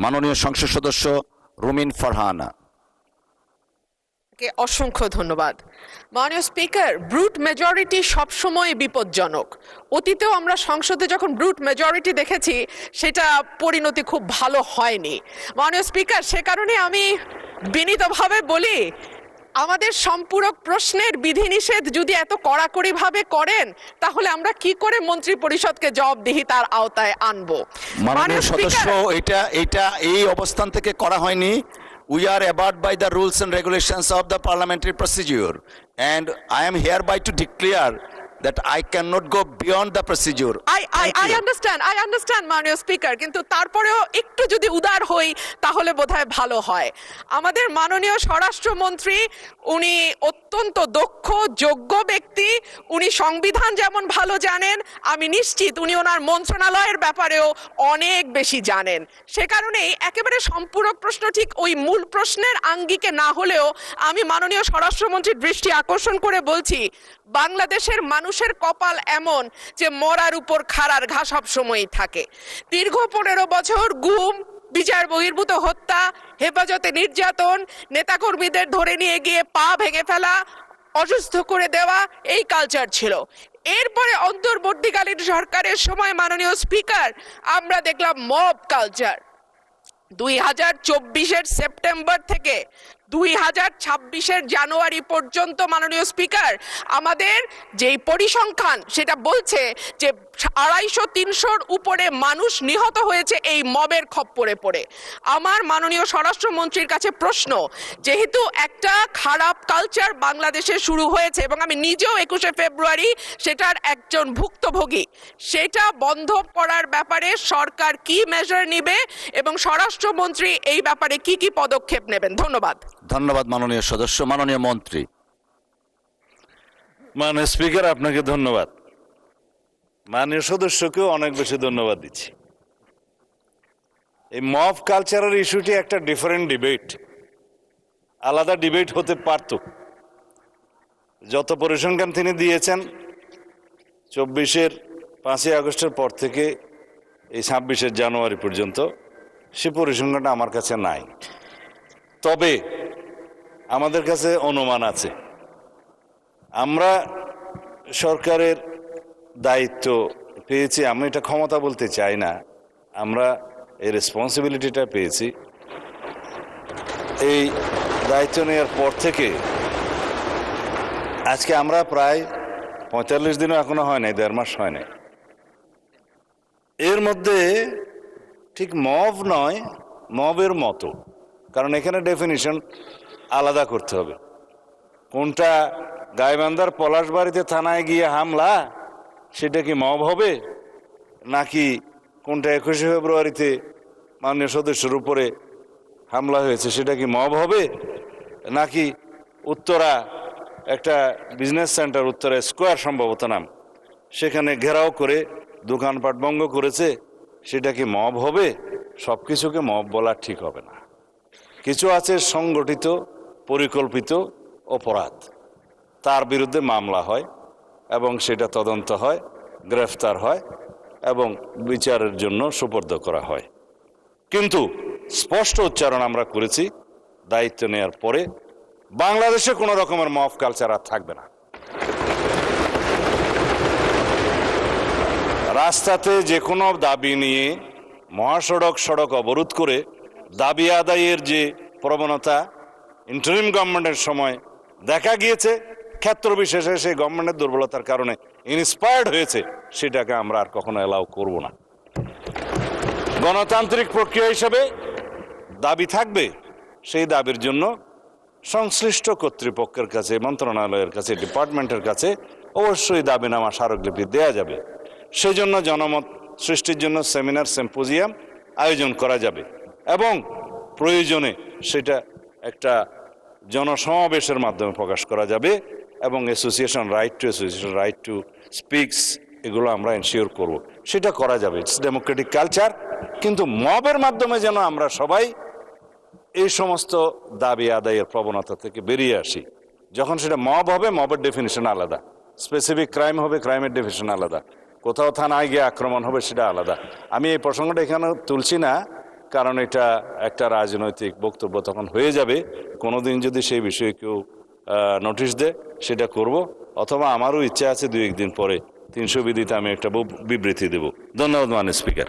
মাননীয় সংসদ সদস্য রুমিন ফারহানা। কে অসংখ্য ধন্যবাদ। মাননীয় স্পিকার, ব্রুট মেজরিটি সবসময় বিপজ্জনক। অতীতেও আমরা সংসদে যখন ব্রুট মেজরিটি দেখেছি সেটা পরিণতি খুব ভালো হয়নি। মাননীয় স্পিকার, সে কারণে আমি বিনীতভাবে বলি, আমাদের সম্পূরক প্রশ্নের বিধিনিষেধ যদি এত কড়াকড়িভাবে করেন তাহলে আমরা কি করে মন্ত্রী পরিষদকে জবাবদিহিতার আওতায় আনবো? মাননীয় সদস্য, এটা এই অবস্থান থেকে করা হয়নি। We are abide by the rules and regulations of the parliamentary procedure, and I am hereby to declare that I cannot go beyond the procedure. I understand মাননীয় স্পিকার, কিন্তু তারপরেও একটু যদি উদার হই তাহলে বোধহয় ভালো হয়। আমাদের মাননীয় স্বরাষ্ট্রমন্ত্রী, উনি অত্যন্ত দক্ষ যোগ্য ব্যক্তি। উনি সংবিধান যেমন ভালো জানেন, আমি নিশ্চিত উনি ওনার মন্ত্রণালয়ের ব্যাপারেও অনেক বেশি জানেন। সে কারণেই একেবারে সম্পূরক প্রশ্ন ঠিক ওই মূল প্রশ্নের আঙ্গিকে না হলেও আমি মাননীয় স্বরাষ্ট্রমন্ত্রীর দৃষ্টি আকর্ষণ করে বলছি, বাংলাদেশের মানুষের কপাল এমন যে মরার উপর খাড়ার ঘা সব সময়ই থাকে। দীর্ঘ 15 বছর গুম, বিচার বহির্ভূত হত্যা, হেফাজতে নির্যাতন, নেতাকর্মীদের ধরে নিয়ে গিয়ে পা ভেঙে ফেলা, অসুস্থ করে দেওয়া, এই কালচার ছিল। এরপরে অন্তর্বর্তীকালীন সরকারের সময় মাননীয় স্পিকার আমরা দেখলাম মব কালচার। 2024-এর সেপ্টেম্বর থেকে 2026-এর জানুয়ারি পর্যন্ত মাননীয় স্পিকার আমাদের যেই পরিসংখ্যান সেটা বলছে যে 250-300-র উপরে মানুষ নিহত হয়েছে এই মবের খপ্পরে পড়ে। আমার মাননীয় স্বরাষ্ট্রমন্ত্রীর কাছে প্রশ্ন, যেহেতু একটা খারাপ কালচার বাংলাদেশে শুরু হয়েছে এবং আমি নিজেও 21শে ফেব্রুয়ারি সেটার একজন ভুক্তভোগী, সেটা বন্ধ করার ব্যাপারে সরকার কি মেজার নেবে এবং স্বরাষ্ট্রমন্ত্রী এই ব্যাপারে কি কি পদক্ষেপ নেবেন? ধন্যবাদ। ধন্যবাদ মাননীয় সদস্য। মাননীয় মন্ত্রী। মাননীয় স্পিকার, আপনাকে ধন্যবাদ। মাননীয় সদস্যকেও অনেক বেশি ধন্যবাদ দিচ্ছি। এই মব কালচারের ইস্যুটি একটা ডিফারেন্ট ডিবেট, আলাদা ডিবেট হতে পারত। যত পরিসংখ্যান তিনি দিয়েছেন 24-এর 5ই আগস্টের পর থেকে এই 26-এর জানুয়ারি পর্যন্ত, সে পরিসংখ্যানটা আমার কাছে নাই। তবে আমাদের কাছে অনুমান আছে। আমরা সরকারের দায়িত্ব পেয়েছি, আমি এটা ক্ষমতা বলতে চাই না, আমরা এই রেসপন্সিবিলিটিটা পেয়েছি। এই দায়িত্ব নেওয়ার পর থেকে আজকে আমরা প্রায় 45 দিনও এখনো হয় নাই, 1.5 মাস হয় নাই। এর মধ্যে ঠিক মব নয়, মবের মতো, কারণ এখানে ডেফিনিশন আলাদা করতে হবে। কোনটা গাইবান্ধার পলাশবাড়িতে থানায় গিয়ে হামলা, সেটা কি মব হবে? নাকি কোনটা 21শে ফেব্রুয়ারিতে মাননীয় সদস্যের উপরে হামলা হয়েছে, সেটা কি মব হবে? নাকি উত্তরা একটা বিজনেস সেন্টার, উত্তরা স্কোয়ার সম্ভবত নাম, সেখানে ঘেরাও করে দোকানপাট ভঙ্গ করেছে, সেটা কি মব হবে? সব কিছুকে মব বলা ঠিক হবে না। কিছু আছে সংগঠিত পরিকল্পিত অপরাধ, তার বিরুদ্ধে মামলা হয় এবং সেটা তদন্ত হয়, গ্রেফতার হয় এবং বিচারের জন্য সুপর্দ করা হয়। কিন্তু স্পষ্ট উচ্চারণ আমরা করেছি দায়িত্ব নেওয়ার পরে, বাংলাদেশে কোনো রকমের মব কালচার আর থাকবে না। রাস্তাতে যে কোনো দাবি নিয়ে মহাসড়ক সড়ক অবরোধ করে দাবি আদায়ের যে প্রবণতা ইন্টারিম গভর্নমেন্টের সময় দেখা গিয়েছে, ক্ষেত্র বিশেষে সেই গভর্নমেন্টের দুর্বলতার কারণে ইন্সপায়ার্ড হয়েছে, সেটাকে আমরা আর কখনো অ্যালাউ করব না। গণতান্ত্রিক প্রক্রিয়া হিসেবে দাবি থাকবে, সেই দাবির জন্য সংশ্লিষ্ট কর্তৃপক্ষের কাছে, মন্ত্রণালয়ের কাছে, ডিপার্টমেন্টের কাছে অবশ্যই দাবিনামা স্মারকলিপি দেয়া যাবে। সেই জন্য জনমত সৃষ্টির জন্য সেমিনার, সিম্পোজিয়াম আয়োজন করা যাবে এবং প্রয়োজনে সেটা একটা জনসমাবেশের মাধ্যমে প্রকাশ করা যাবে এবং অ্যাসোসিয়েশন রাইট টু স্পিকস, এগুলো আমরা এনশিওর করব, সেটা করা যাবে। It's Democratic culture. কিন্তু মবের মাধ্যমে যেন আমরা সবাই এই সমস্ত দাবি আদায়ের প্রবণতা থেকে বেরিয়ে আসি। যখন সেটা মব হবে, মবের ডেফিনিশন আলাদা, স্পেসিফিক ক্রাইম হবে, ক্রাইমের ডেফিনিশন আলাদা, কোথাও থানায় গিয়ে আক্রমণ হবে, সেটা আলাদা। আমি এই প্রসঙ্গটা এখানে তুলছি না, কারণ এটা একটা রাজনৈতিক বক্তব্য তখন হয়ে যাবে। কোনোদিন যদি সেই বিষয়ে কেউ নোটিশ দেয় সেটা করব, অথবা আমারও ইচ্ছা আছে 2-1 দিন পরে 300 বিধিতে আমি একটা বিবৃতি দেব। ধন্যবাদ মাননীয় স্পিকার।